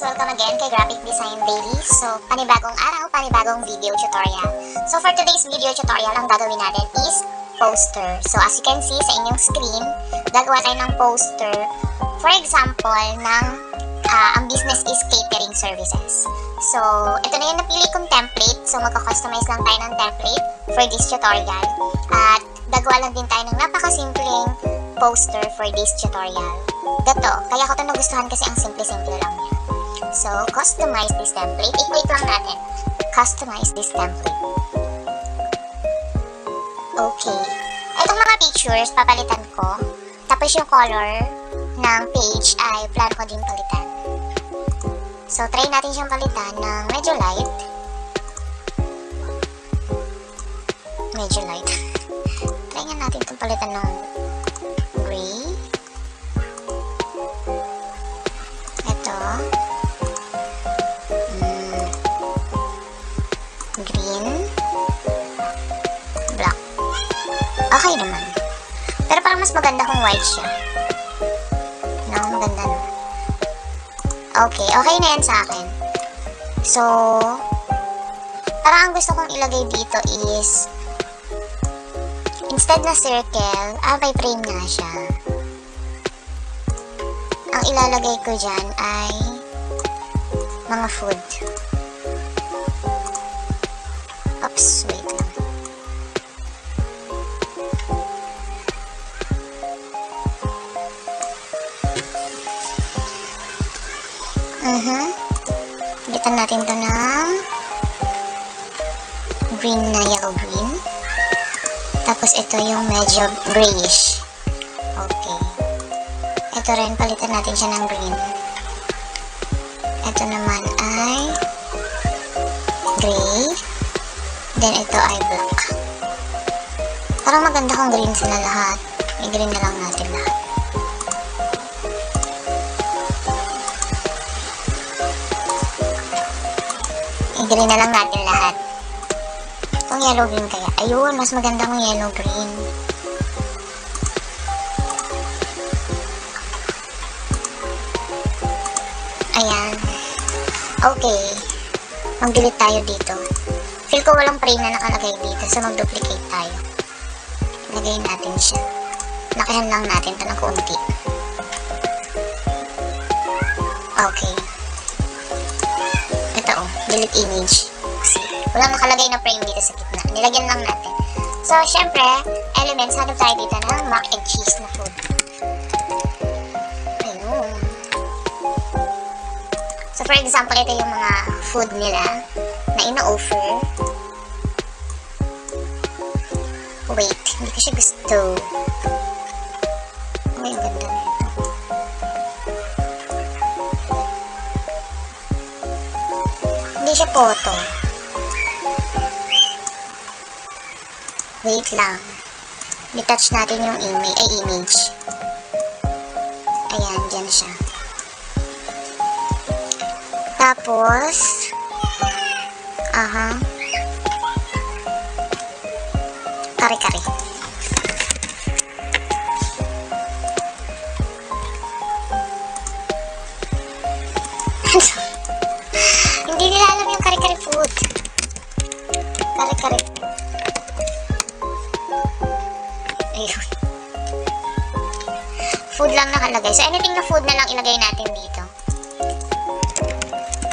Welcome again kay Graphic Design Daily. So, panibagong araw, panibagong video tutorial. So, for today's video tutorial, ang gagawin natin is poster. So, as you can see sa inyong screen, gagawa tayo ng poster. For example, ang business is catering services. So, ito na yung napili kong template. So, magka-customize lang tayo ng template for this tutorial. At gagawa lang din tayo ng napakasimpleng poster for this tutorial. Gato. Kaya ko ito nagustuhan kasi ang simple-simple lang niya. So, customize this template. I-click lang natin. Customize this template. Okay. Itong mga pictures, papalitan ko. Tapos yung color ng page ay plano ko din palitan. So, try natin siyang palitan ng medyo light. Medyo light. Try nga natin itong palitan ng gray. Ito. Green. Black. Okay naman. Pero parang mas maganda kung white siya. No, maganda na. Okay, okay na yan sa akin. So, parang ang gusto kong ilagay dito is instead na circle, may frame na siya. Ang ilalagay ko dyan ay mga food. Oops, wait lang. Pilitan natin ito ng green na yellow green. Tapos ito yung medyo grayish. Okay. Ito rin, palitan natin siya ng green. Ito naman ay gray. Then ito ay black. Parang maganda kung green sila lahat. I-green na lang natin lahat. I-green na lang natin lahat. Kung yellow green kaya. Ayun, mas maganda kung yellow green. Ayan. Okay. Mag-delete tayo dito. Feel ko walang frame na nakalagay dito. So, mag-duplicate tayo. Lagay natin siya. Lakihan lang natin ito ng kaunti. Okay. Ito delete image. See? Walang nakalagay na frame dito sa gitna. Nilagyan lang natin. So, syempre, elements, hanap tayo dito ng mac and cheese na food. Ayun. So, for example, ito yung mga food nila na ino-offer. Wait, hindi ko siya gusto. Ay, ang ganda na ito. Hindi siya photo. Wait lang. Detach natin yung image. Ayan, dyan siya. Tapos, kare-kare. Hindi nila alam yung kare-kare food. Kare-kare. Ayun. Food lang nakalagay. So, anything na food na lang ilagay natin dito.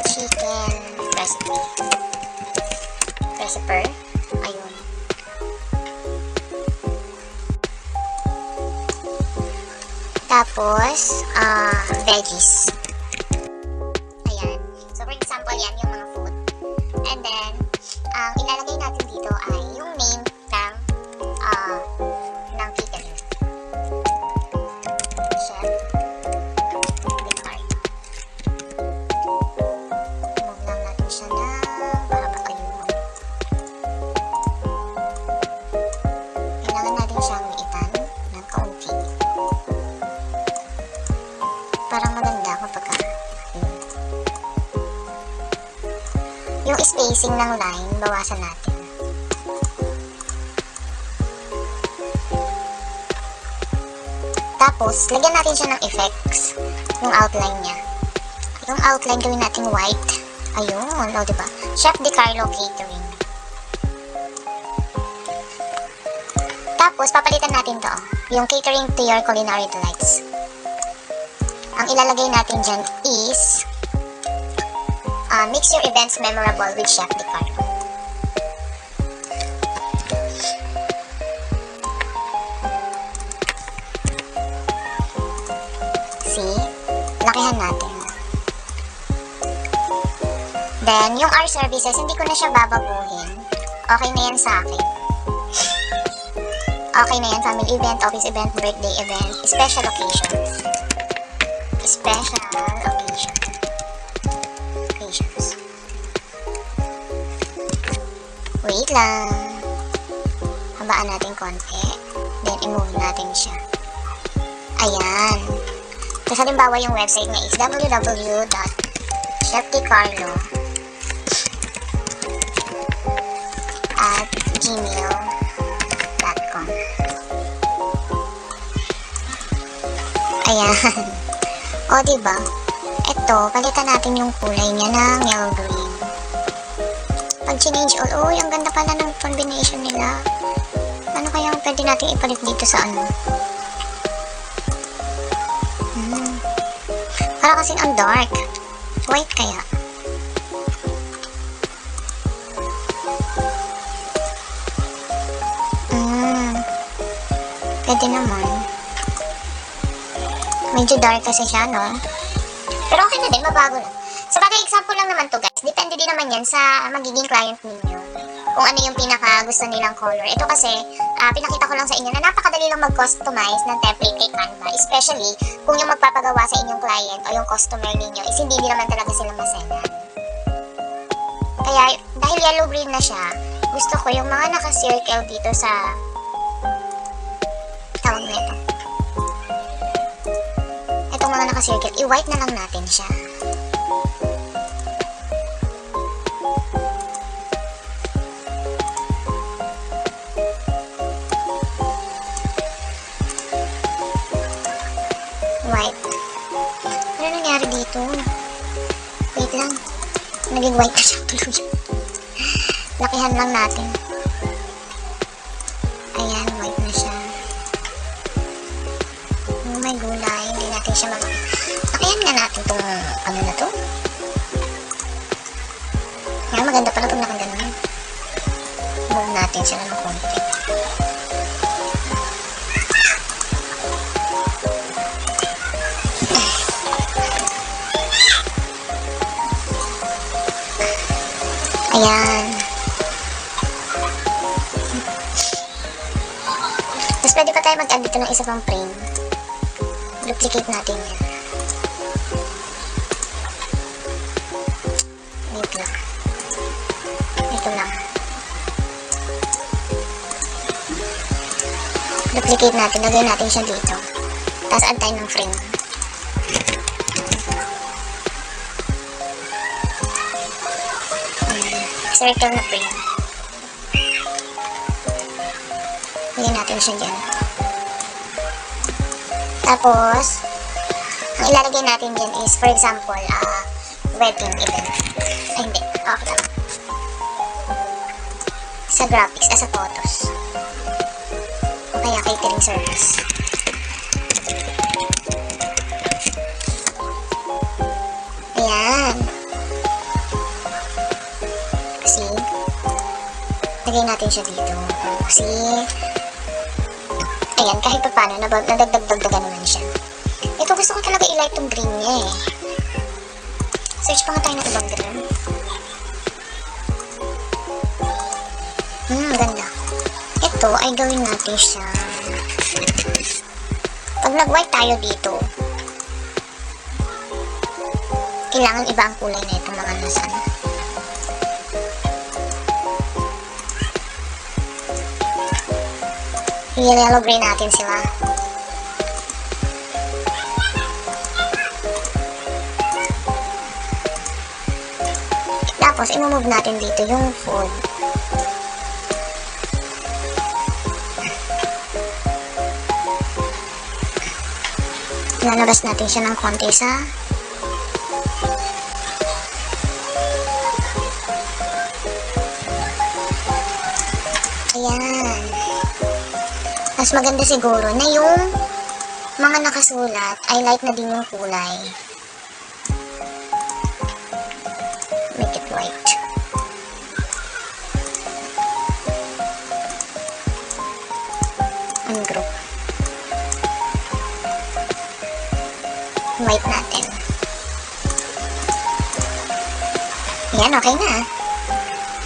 Chicken recipe. Recipe. Ayun. Tapos, veggies. Ayan. So, for example, yan yung mga food. And then, ang ilalagay natin dito ay yung name ng caterer. Chef Ricard. Move lang natin siya na mahaba ayun. Kailangan natin siyang liitan ng kaunti. Parang maganda kapag yung spacing ng line, bawasan natin. Tapos, lagyan natin siya ng effects, yung outline niya. Yung outline gawin natin white. Ayun, o diba? Chef De Carlo Catering. Tapos, papalitan natin to. Yung catering to your culinary delights. Ang ilalagay natin dyan is makes your events memorable with Chef De Carlo. See? Lakihan natin. Then, yung our services, hindi ko na siya babaguhin. Okay na yan sa akin. Okay na yan, family event, office event, birthday event, special occasions. Special occasions. Wait lang. Habaan natin konti. Then, i-move natin siya. Ayan. Kasi halimbawa yung website niya is www.chefdecarlo@gmail.com. Ayan. O, diba? Ito, palitan natin yung kulay niya ng yellow green. Pag change all, ang ganda pala ng combination nila. Ano kaya pwede natin ipalit dito sa ano? Para kasing ang dark. White kaya? Pwede naman. Medyo dark kasi siya, no? Pero okay na din, mabago na. Sa bagay, example lang naman to guys. Depende din naman yan sa magiging client ninyo. Kung ano yung pinaka gusto nilang color. Ito kasi, pinakita ko lang sa inyo na napakadali lang mag-customize ng template kay Canva. Especially, kung yung magpapagawa sa inyong client o yung customer ninyo is hindi naman talaga sila maselan. Kaya, dahil yellow-green na siya, gusto ko yung mga naka-circle dito sa tawag na ito. Itong mga naka-circle, i-white na lang natin siya. White. Ano nangyari dito? Wait lang. Naging white na siya. Lakihan lang natin. Ayan, white na siya. Oh my gulay. Hindi natin siya malaki. Lakihan nga natin itong ano na to. Yan, maganda pala pag nakaganon. Move natin sila ng konti. Ayan. Tapos pwede pa tayo mag-add dito ng isa pang frame. Duplicate natin yan. Wait lang. Ito lang. Duplicate natin. Lagay natin siya dito. Tapos add tayo ng frame. Circle na frame. Lagyan natin siya dyan. Tapos, ang ilalagay natin dyan is, for example, wedding event. Ay, hindi. Okay lang. Sa graphics, sa photos. O kaya catering service. Ayan. Lagay natin siya dito. Kasi, ayan, kahit pa paano, nadagdag-dagdagan naman siya. Ito, gusto ko talaga i-light yung green niya eh. Search pa nga tayo ng ibang green. Ganda. Ito, ay gawin natin siya. Pag nag-white tayo dito, kailangan iba ang kulay na itong mga nasan. I-yellow green natin sila. Tapos, i-move natin dito yung food. Lalabas natin siya ng konti sa Mas maganda siguro na yung mga nakasulat ay light na din yung kulay. Make it white. Ungroup. White natin. Yan, okay na.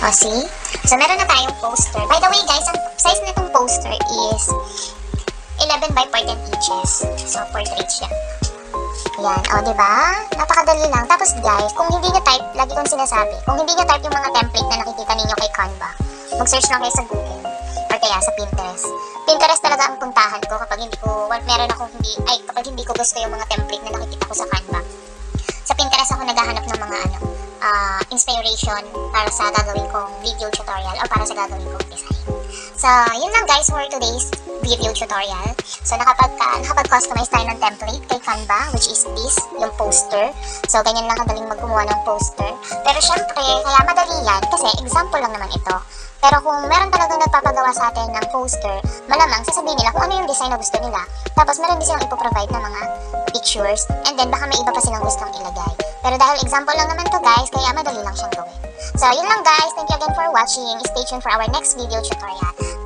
O, see? So, meron na tayong poster. By the way, guys, ang size na itong poster is 11 by 14 inches. So, portrait siya. Yan, o, diba? Napakadali lang. Tapos, guys, kung hindi nyo type, lagi kong sinasabi, kung hindi nyo type yung mga template na nakikita ninyo kay Canva, mag-search lang kayo sa Google or kaya sa Pinterest. Pinterest talaga ang puntahan ko kapag hindi ko, kapag hindi ko gusto yung mga template na nakikita ko sa Canva. Sa Pinterest ako naghahanap ng mga inspiration para sa gagawin kong video tutorial o para sa gagawin kong design. So, yun lang guys for today's video tutorial. So, nakapag-customize tayo ng template kay Canva, which is this, yung poster. So, ganyan lang kadaling maggumawa ng poster. Pero syempre, kaya madali yan kasi example lang naman ito. Pero kung meron talagang nagpapagawa sa atin ng poster, malamang sasabihin nila kung ano yung design na gusto nila. Tapos meron din silang ipoprovide na mga pictures, and then baka may iba pa silang gustong ilagay. Pero dahil example lang naman to guys, kaya madali lang siyang gawin. So yun lang guys, thank you again for watching. Stay tuned for our next video tutorial.